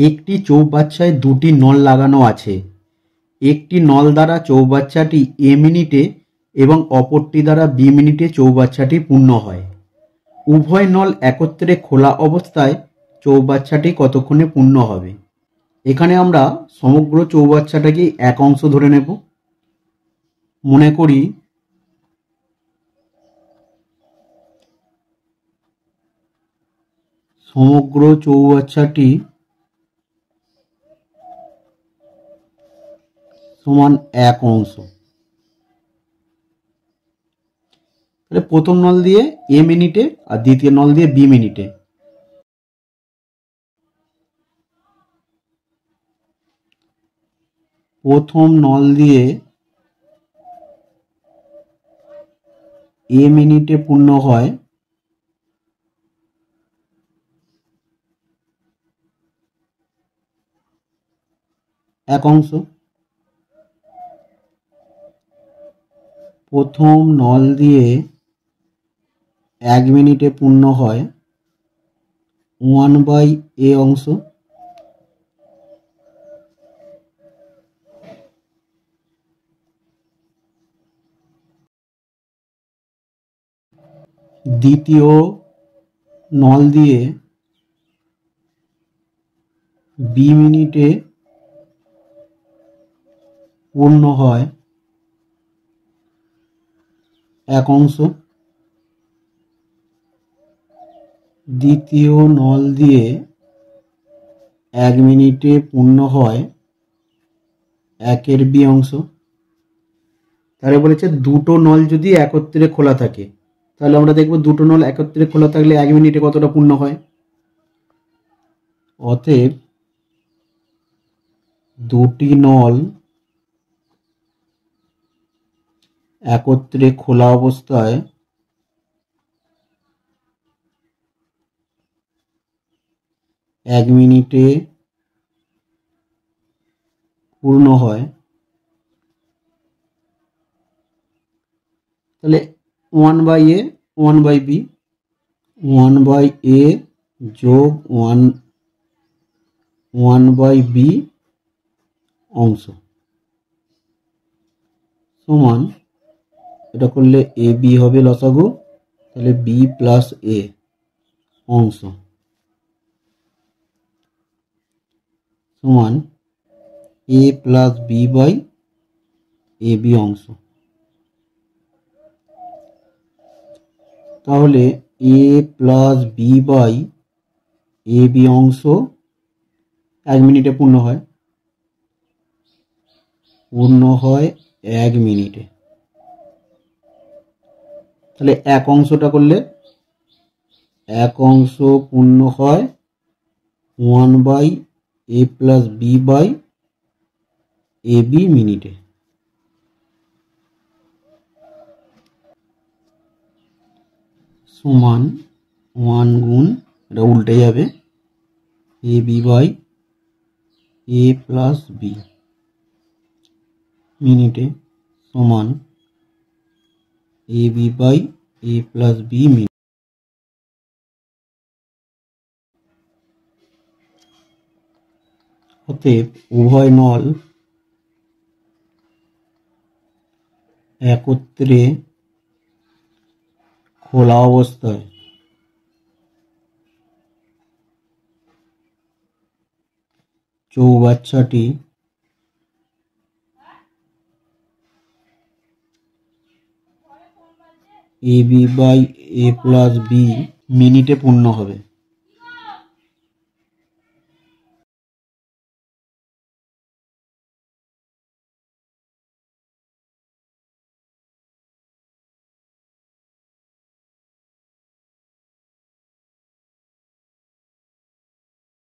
একটি চৌবাচ্চায় দুটি নল লাগানো আছে। একটি নল দ্বারা চৌবাচ্চাটি এ মিনিটে এবং অপরটি দ্বারা বি মিনিটে চৌবাচ্চাটি পূর্ণ হয়। উভয় নল একত্রে খোলা অবস্থায় চৌবাচ্চাটি কতক্ষণে পূর্ণ হবে? এখানে আমরা সমগ্র চৌবাচ্চাটাকে এক অংশ ধরে নেব। মনে করি সমগ্র চৌবাচ্চাটি সমান এক অংশ। তাহলে প্রথম নল দিয়ে এ মিনিটে আর দ্বিতীয় নল দিয়ে বি মিনিটে। প্রথম নল দিয়ে এ মিনিটে পূর্ণ হয় এক অংশ। প্রথম নল দিয়ে 1 মিনিটে পূর্ণ হয় 1/a অংশ। দ্বিতীয় নল দিয়ে বি মিনিটে পূর্ণ হয় এক অংশ। দ্বিতীয় নল দিয়ে 1 মিনিটে পূর্ণ হয় 1/b অংশ। তাহলে বলেছে দুটো নল যদি একত্রে খোলা থাকে, তাহলে আমরা দেখব দুটো নল একত্রে খোলা থাকলে 1 মিনিটে কতটা পূর্ণ হয়। অতএব দুটি নল একত্রে খোলা অবস্থায় 1 মিনিটে পূর্ণ হয়। তাহলে 1/a 1/b 1/a যোগ 1/b অংশ সমান, এটা করলে এ বি হবে লসাগু, তাহলে বি প্লাস এ অংশ সমান a plus b by a b অংশ। তাহলে a plus b by a b অংশ 1 মিনিটে পূর্ণ হয় 1 মিনিটে। তাহলে এক অংশটা করলে এক অংশ পূর্ণ হয় 1/a plus b by a b মিনিটে। সমান 1 গুণ, এটা উল্টে যাবে, a b by a plus b মিনিটে সমান a b by a plus b minute. অতএব উভয় নল একত্রে খোলা অবস্থায় চৌবাচ্চাটি a b by a plus b মিনিটে পূর্ণ হবে।